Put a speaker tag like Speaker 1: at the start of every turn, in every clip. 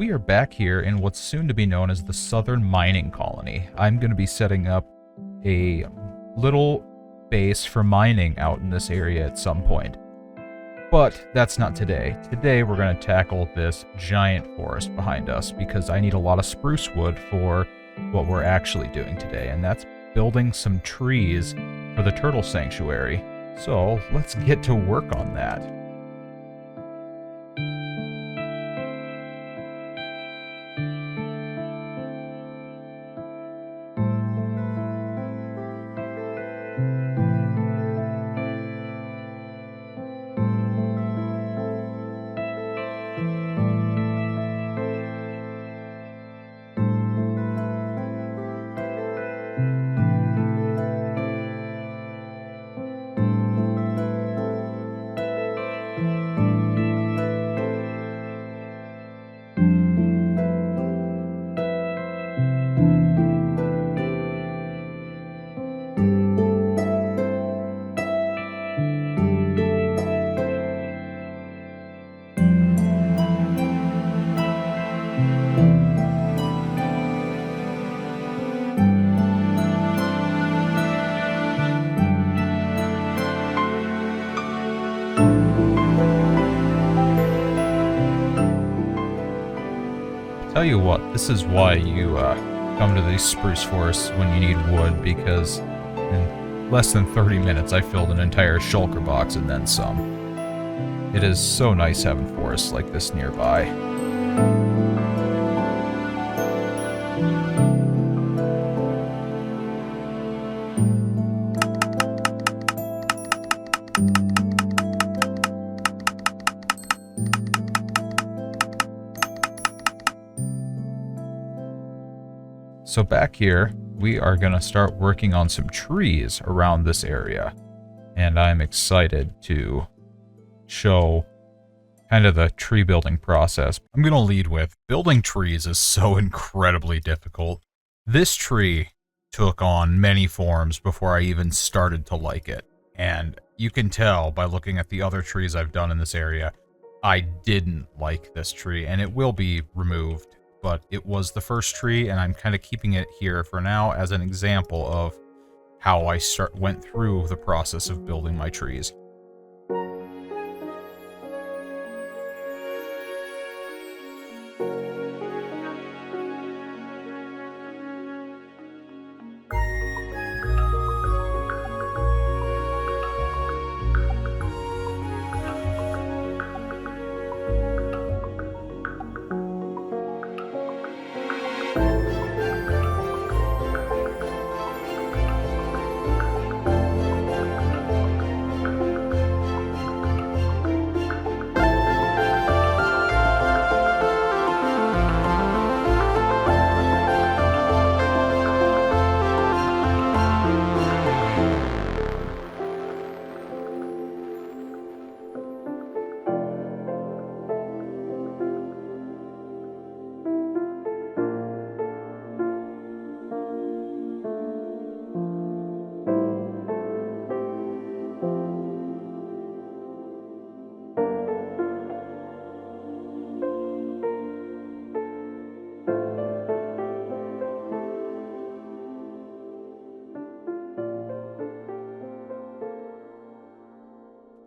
Speaker 1: we are back here in what's soon to be known as the Southern Mining Colony. I'm going to be setting up a little base for mining out in this area at some point. But that's not today. Today we're going to tackle this giant forest behind us because I need a lot of spruce wood for what we're actually doing today, and that's building some trees for the turtle sanctuary. So let's get to work on that. Tell you what, this is why you come to these spruce forests when you need wood, because in less than 30 minutes I filled an entire shulker box and then some. It is so nice having forests like this nearby. So back here, we are going to start working on some trees around this area. And I'm excited to show kind of the tree building process. I'm going to lead with building trees is so incredibly difficult. This tree took on many forms before I even started to like it. And you can tell by looking at the other trees I've done in this area, I didn't like this tree, and it will be removed. But it was the first tree, and I'm kind of keeping it here for now as an example of how I went through the process of building my trees.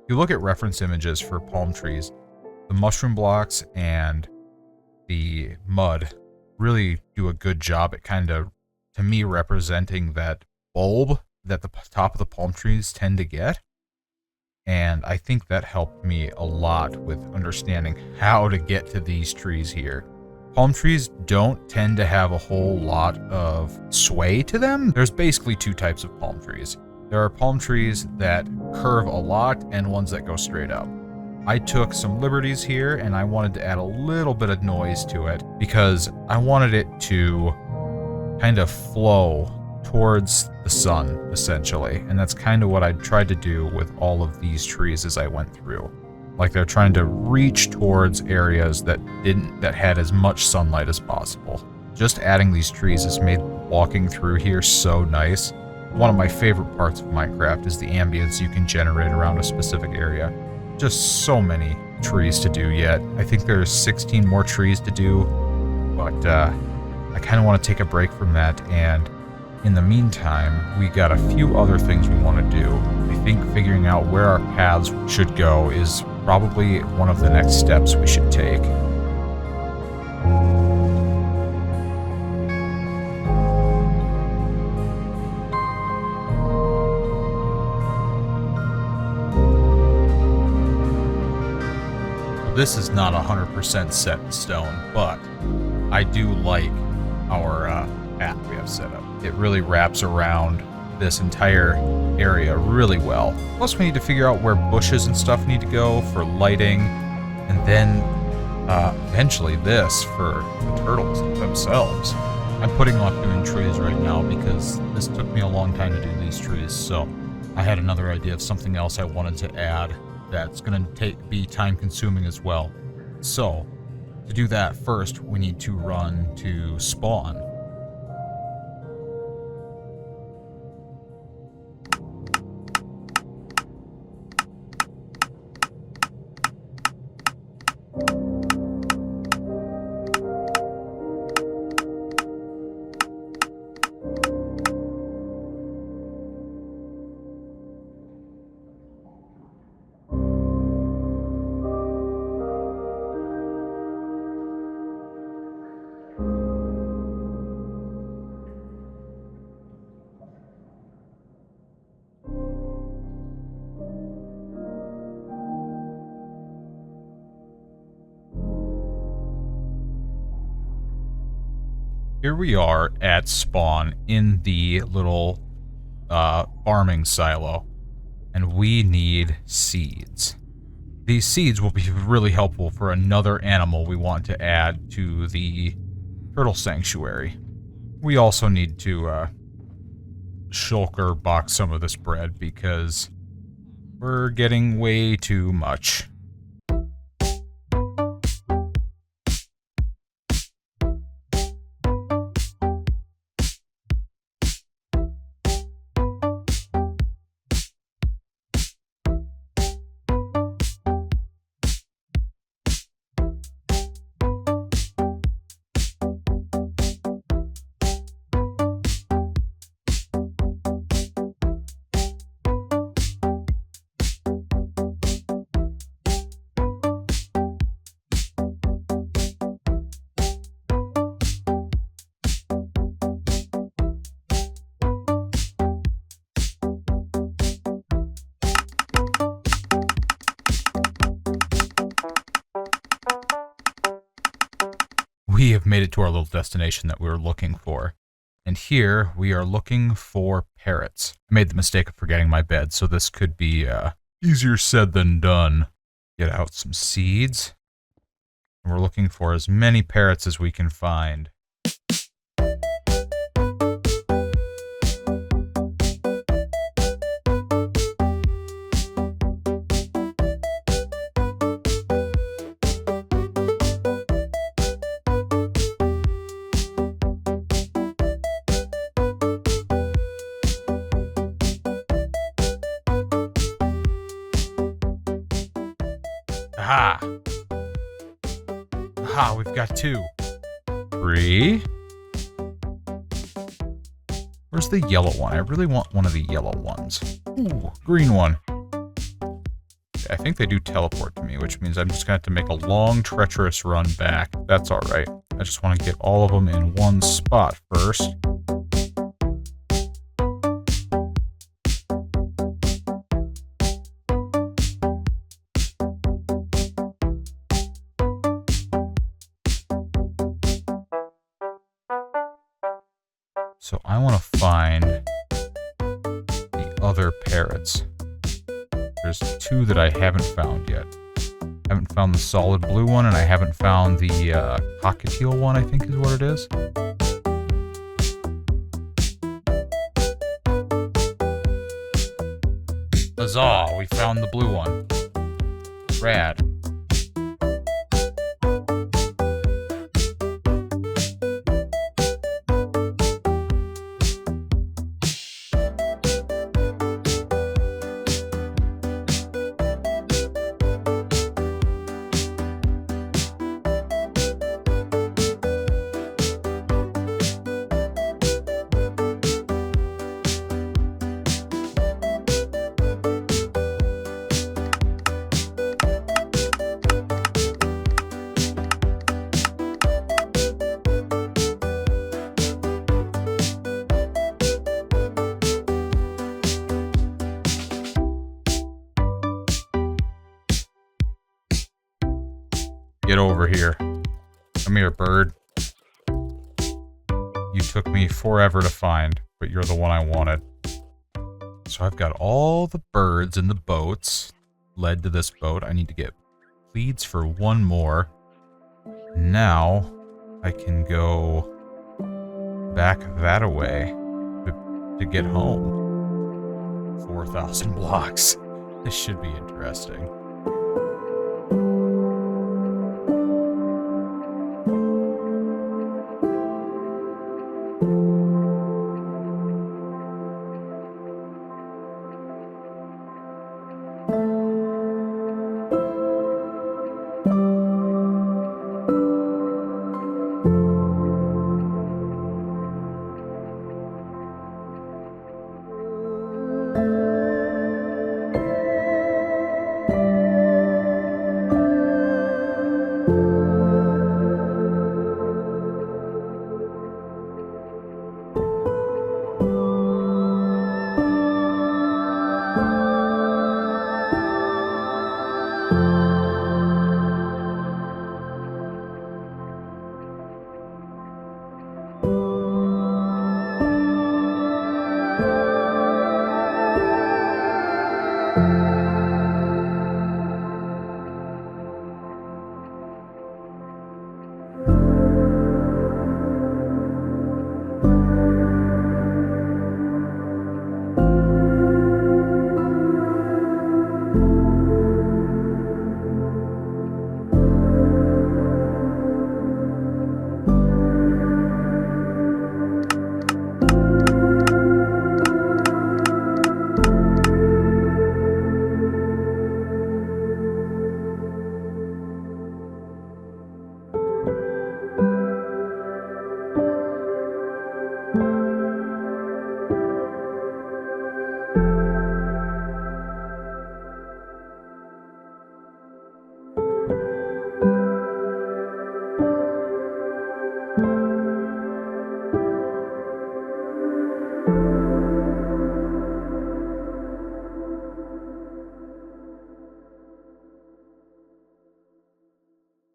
Speaker 1: If you look at reference images for palm trees, the mushroom blocks and the mud really do a good job at kind of, to me, representing that bulb that the top of the palm trees tend to get. And I think that helped me a lot with understanding how to get to these trees here. Palm trees don't tend to have a whole lot of sway to them. There's basically two types of palm trees. There are palm trees that curve a lot and ones that go straight up. I took some liberties here, and I wanted to add a little bit of noise to it because I wanted it to kind of flow towards the sun, essentially. And that's kind of what I tried to do with all of these trees as I went through. Like they're trying to reach towards areas that had as much sunlight as possible. Just adding these trees has made walking through here so nice. One of my favorite parts of Minecraft is the ambience you can generate around a specific area. Just so many trees to do yet. I think there's 16 more trees to do but I kind of want to take a break from that, and in the meantime, we got a few other things we want to do. I think figuring out where our paths should go is probably one of the next steps we should take. This is not 100% set in stone, but I do like our path we have set up. It really wraps around this entire area really well. Plus, we need to figure out where bushes and stuff need to go for lighting, and then eventually this for the turtles themselves. I'm putting off doing trees right now because this took me a long time to do these trees, so I had another idea of something else I wanted to add that's going to be time consuming as well. So, to do that first, we need to run to spawn. Here we are at spawn in the little farming silo, and we need seeds. These seeds will be really helpful for another animal we want to add to the turtle sanctuary. We also need to shulker box some of this bread because we're getting way too much. We have made it to our little destination that we were looking for. And here we are looking for parrots. I made the mistake of forgetting my bed, so this could be easier said than done. Get out some seeds. And we're looking for as many parrots as we can find. Aha! Aha, we've got 2. 3. Where's the yellow one? I really want one of the yellow ones. Ooh, green one. Okay, I think they do teleport to me, which means I'm just going to have to make a long, treacherous run back. That's alright. I just want to get all of them in one spot first. So I want to find the other parrots. There's 2 that I haven't found yet. I haven't found the solid blue one, and I haven't found the cockatiel one, I think is what it is. Huzzah! We found the blue one. Rad. Get over here. Come here, bird. You took me forever to find, but you're the one I wanted. So I've got all the birds in the boats led to this boat. I need to get leads for one more. Now I can go back that way to get home. 4,000 blocks. This should be interesting.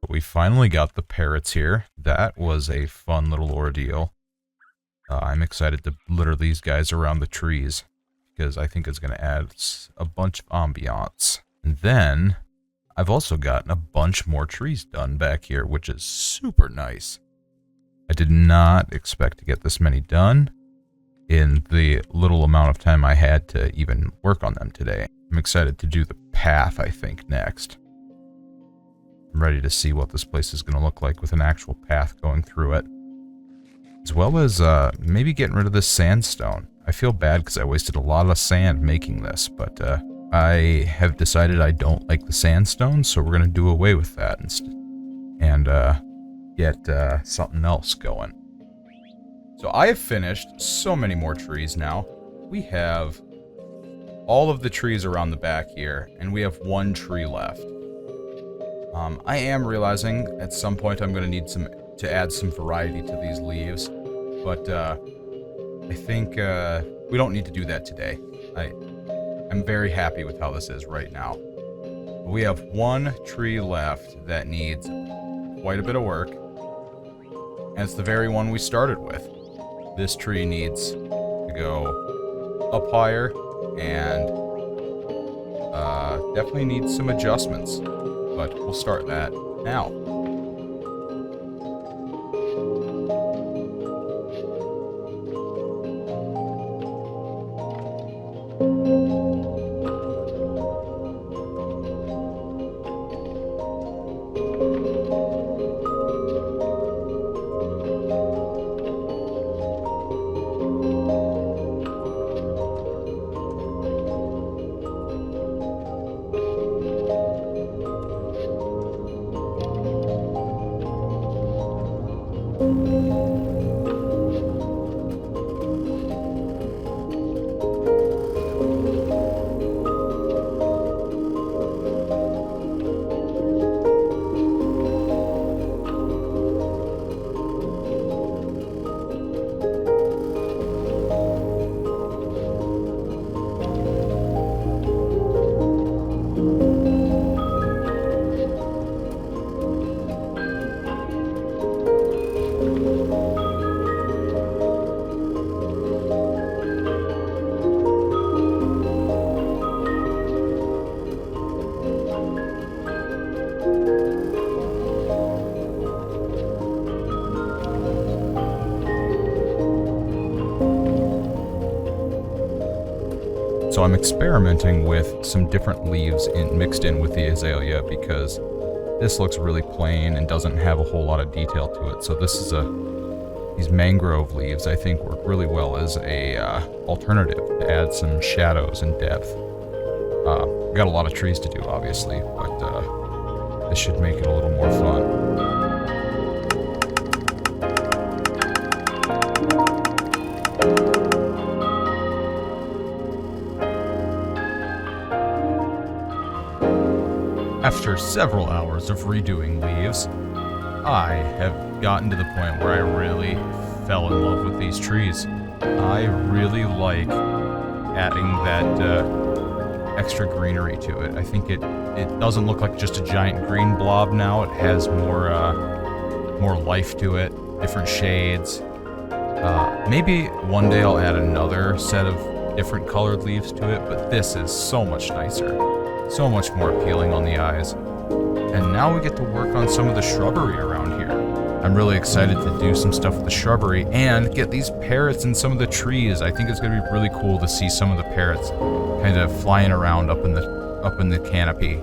Speaker 1: We finally got the parrots here. That was a fun little ordeal. I'm excited to litter these guys around the trees because I think it's going to add a bunch of ambiance. And then I've also gotten a bunch more trees done back here, which is super nice. I did not expect to get this many done in the little amount of time I had to even work on them today. I'm excited to do the path, I think, next. I'm ready to see what this place is going to look like with an actual path going through it. As well as maybe getting rid of this sandstone. I feel bad because I wasted a lot of sand making this, but I have decided I don't like the sandstone, so we're going to do away with that and get something else going. So I have finished so many more trees now. We have all of the trees around the back here, and we have one tree left. I am realizing at some point I'm going to need to add some variety to these leaves, but I think we don't need to do that today. I'm very happy with how this is right now. We have one tree left that needs quite a bit of work, and it's the very one we started with. This tree needs to go up higher and definitely needs some adjustments. But we'll start that now. So I'm experimenting with some different leaves mixed in with the azalea because this looks really plain and doesn't have a whole lot of detail to it. So this is these mangrove leaves I think work really well as a alternative to add some shadows and depth. We've got a lot of trees to do, obviously, but this should make it a little more fun. After several hours of redoing leaves, I have gotten to the point where I really fell in love with these trees. I really like adding that extra greenery to it. I think it doesn't look like just a giant green blob now. It has more life to it, different shades. Maybe one day I'll add another set of different colored leaves to it, but this is so much nicer. So much more appealing on the eyes. And now we get to work on some of the shrubbery around here. I'm really excited to do some stuff with the shrubbery and get these parrots in some of the trees. I think it's going to be really cool to see some of the parrots kind of flying around up in the canopy.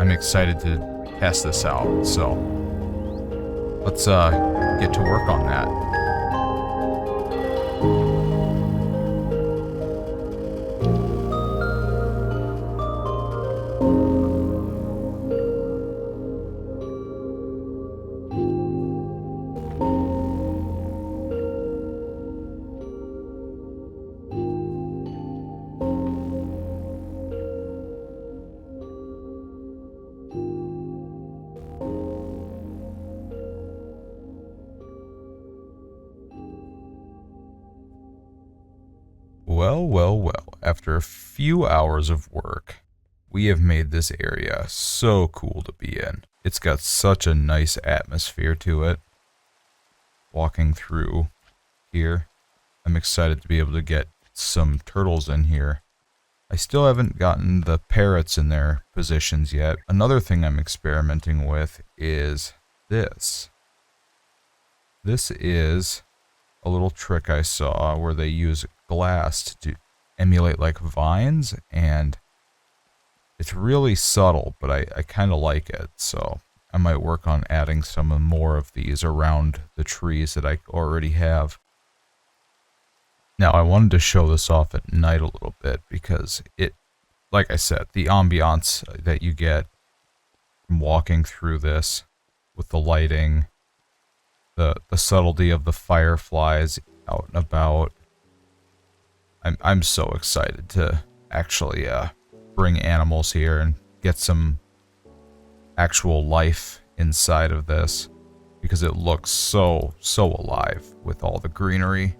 Speaker 1: I'm excited to test this out. So let's get to work on that. Well, after a few hours of work, we have made this area so cool to be in. It's got such a nice atmosphere to it. Walking through here, I'm excited to be able to get some turtles in here. I still haven't gotten the parrots in their positions yet. Another thing I'm experimenting with is this. This is a little trick I saw where they use glass to emulate like vines, and it's really subtle, but I kind of like it, so I might work on adding some more of these around the trees that I already have. Now I wanted to show this off at night a little bit because it, like I said, the ambiance that you get from walking through this with the lighting, the subtlety of the fireflies out and about. I'm so excited to actually bring animals here and get some actual life inside of this because it looks so alive with all the greenery.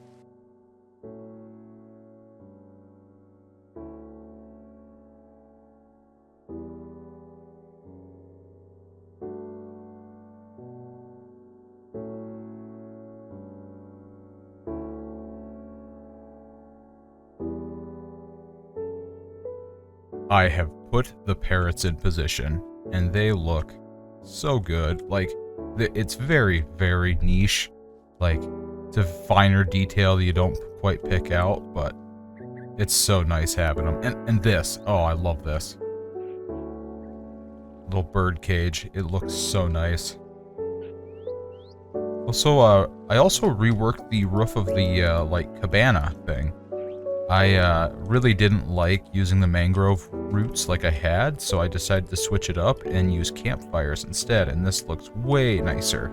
Speaker 1: I have put the parrots in position, and they look so good. Like, it's very, very niche. Like, it's a finer detail that you don't quite pick out, but it's so nice having them. And this, oh, I love this. Little bird cage, it looks so nice. Also, I also reworked the roof of the, like, cabana thing. I really didn't like using the mangrove roots like I had, so I decided to switch it up and use campfires instead, and this looks way nicer.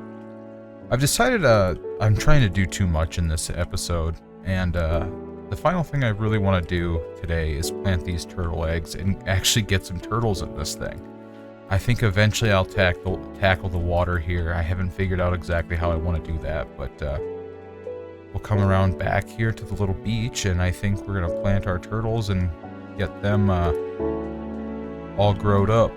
Speaker 1: I've decided I'm trying to do too much in this episode, and the final thing I really want to do today is plant these turtle eggs and actually get some turtles in this thing. I think eventually I'll tackle the water here. I haven't figured out exactly how I want to do that, but we'll come around back here to the little beach, and I think we're going to plant our turtles and get them all growed up.